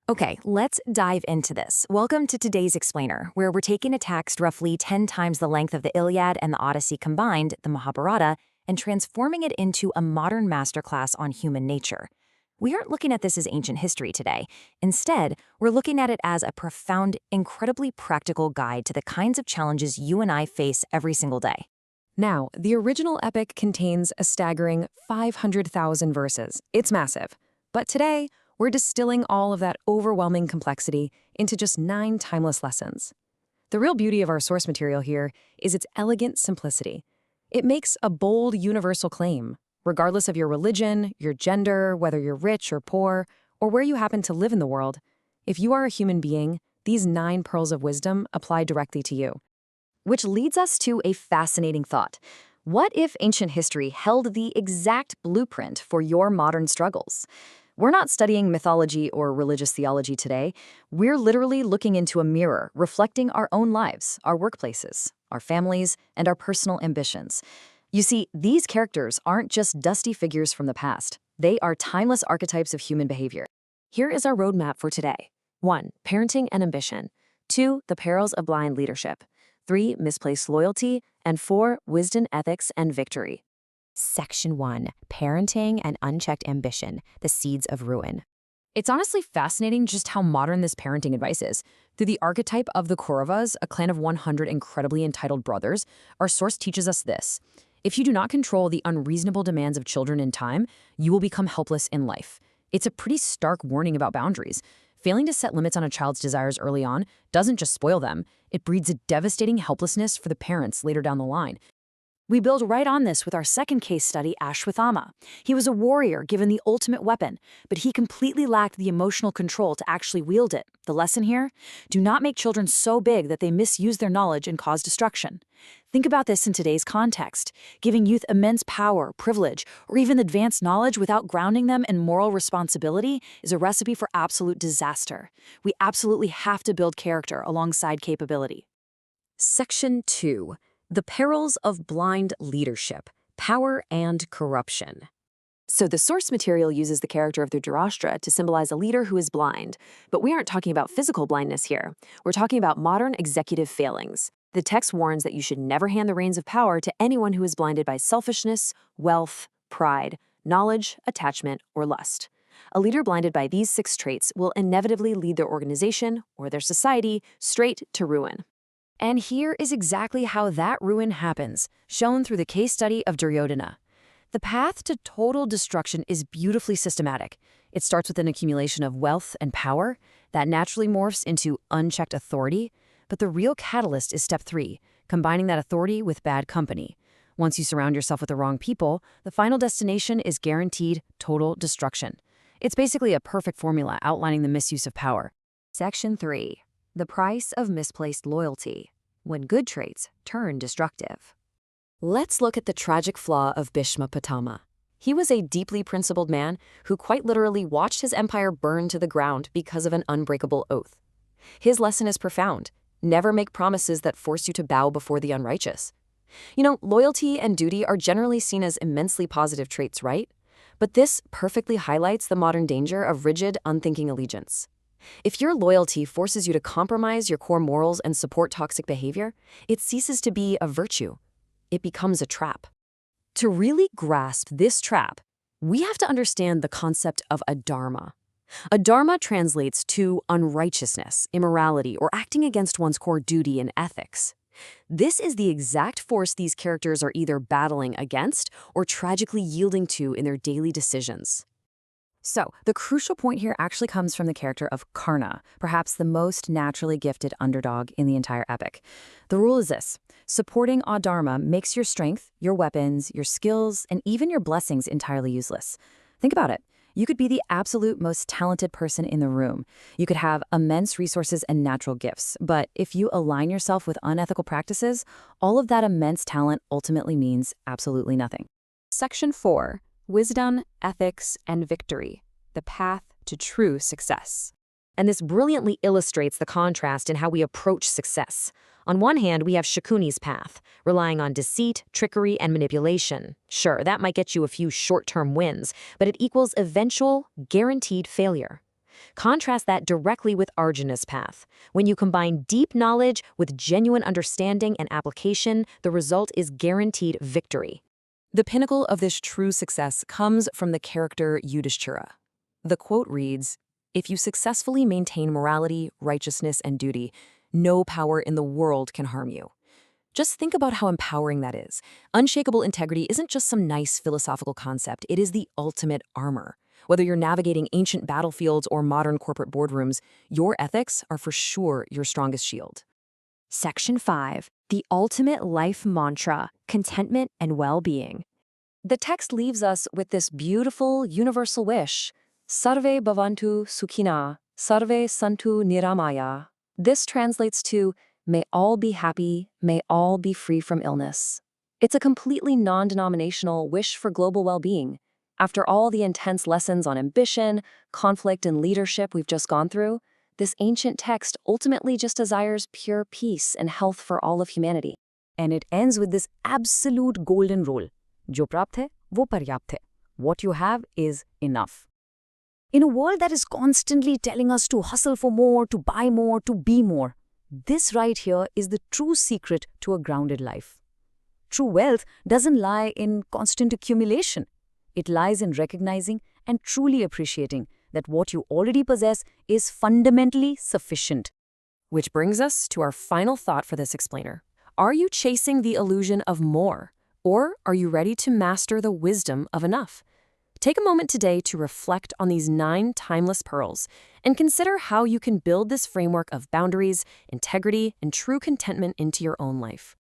Okay, let's dive into this. Welcome to today's Explainer, where we're taking a text roughly 10 times the length of the Iliad and the Odyssey combined, the Mahabharata, and transforming it into a modern masterclass on human nature. We aren't looking at this as ancient history today. Instead, we're looking at it as a profound, incredibly practical guide to the kinds of challenges you and I face every single day. Now, the original epic contains a staggering 500,000 verses. It's massive. But today, we're distilling all of that overwhelming complexity into just 9 timeless lessons. The real beauty of our source material here is its elegant simplicity. It makes a bold universal claim, regardless of your religion, your gender, whether you're rich or poor, or where you happen to live in the world. If you are a human being, these 9 pearls of wisdom apply directly to you. Which leads us to a fascinating thought. What if ancient history held the exact blueprint for your modern struggles? We're not studying mythology or religious theology today. We're literally looking into a mirror, reflecting our own lives, our workplaces, our families, and our personal ambitions. You see, these characters aren't just dusty figures from the past. They are timeless archetypes of human behavior. Here is our roadmap for today. 1. Parenting and ambition. 2. The perils of blind leadership. 3. Misplaced loyalty. And 4. Wisdom, ethics, and victory. Section 1. Parenting and unchecked ambition, the seeds of ruin. It's honestly fascinating just how modern this parenting advice is. Through the archetype of the Kauravas, a clan of 100 incredibly entitled brothers, our source teaches us this. If you do not control the unreasonable demands of children in time, you will become helpless in life. It's a pretty stark warning about boundaries. Failing to set limits on a child's desires early on doesn't just spoil them, it breeds a devastating helplessness for the parents later down the line. We build right on this with our second case study, Ashwatthama. He was a warrior given the ultimate weapon, but he completely lacked the emotional control to actually wield it. The lesson here? Do not make children so big that they misuse their knowledge and cause destruction. Think about this in today's context. Giving youth immense power, privilege, or even advanced knowledge without grounding them in moral responsibility is a recipe for absolute disaster. We absolutely have to build character alongside capability. Section 2. The perils of blind leadership, power and corruption. So the source material uses the character of Dhritarashtra to symbolize a leader who is blind. But we aren't talking about physical blindness here. We're talking about modern executive failings. The text warns that you should never hand the reins of power to anyone who is blinded by selfishness, wealth, pride, knowledge, attachment, or lust. A leader blinded by these 6 traits will inevitably lead their organization or their society straight to ruin. And here is exactly how that ruin happens, shown through the case study of Duryodhana. The path to total destruction is beautifully systematic. It starts with an accumulation of wealth and power that naturally morphs into unchecked authority, but the real catalyst is step 3, combining that authority with bad company. Once you surround yourself with the wrong people, the final destination is guaranteed total destruction. It's basically a perfect formula outlining the misuse of power. Section 3. The price of misplaced loyalty, when good traits turn destructive. Let's look at the tragic flaw of Bhishma. He was a deeply principled man who quite literally watched his empire burn to the ground because of an unbreakable oath. His lesson is profound. Never make promises that force you to bow before the unrighteous. You know, loyalty and duty are generally seen as immensely positive traits, right? But this perfectly highlights the modern danger of rigid, unthinking allegiance. If your loyalty forces you to compromise your core morals and support toxic behavior, it ceases to be a virtue. It becomes a trap. To really grasp this trap, we have to understand the concept of adharma. Adharma translates to unrighteousness, immorality, or acting against one's core duty and ethics. This is the exact force these characters are either battling against or tragically yielding to in their daily decisions. So, the crucial point here actually comes from the character of Karna, perhaps the most naturally gifted underdog in the entire epic. The rule is this: supporting adharma makes your strength, your weapons, your skills, and even your blessings entirely useless. Think about it. You could be the absolute most talented person in the room. You could have immense resources and natural gifts, but if you align yourself with unethical practices, all of that immense talent ultimately means absolutely nothing. Section 4. Wisdom, ethics, and victory, the path to true success. And this brilliantly illustrates the contrast in how we approach success. On one hand, we have Shakuni's path, relying on deceit, trickery, and manipulation. Sure, that might get you a few short-term wins, but it equals eventual, guaranteed failure. Contrast that directly with Arjuna's path. When you combine deep knowledge with genuine understanding and application, the result is guaranteed victory. The pinnacle of this true success comes from the character Yudhishthira. The quote reads, "If you successfully maintain morality, righteousness, and duty, no power in the world can harm you." Just think about how empowering that is. Unshakable integrity isn't just some nice philosophical concept, it is the ultimate armor. Whether you're navigating ancient battlefields or modern corporate boardrooms, your ethics are for sure your strongest shield. Section 5. The ultimate life mantra, contentment and well-being. The text leaves us with this beautiful, universal wish. Sarve bhavantu sukhina, sarve santu niramaya. This translates to, may all be happy, may all be free from illness. It's a completely non-denominational wish for global well-being. After all the intense lessons on ambition, conflict, and leadership we've just gone through, this ancient text ultimately just desires pure peace and health for all of humanity. And it ends with this absolute golden rule. Jo prapt hai, wo paryapt hai. What you have is enough. In a world that is constantly telling us to hustle for more, to buy more, to be more, this right here is the true secret to a grounded life. True wealth doesn't lie in constant accumulation. It lies in recognizing and truly appreciating that what you already possess is fundamentally sufficient. Which brings us to our final thought for this explainer. Are you chasing the illusion of more, or are you ready to master the wisdom of enough? Take a moment today to reflect on these 9 timeless pearls and consider how you can build this framework of boundaries, integrity, and true contentment into your own life.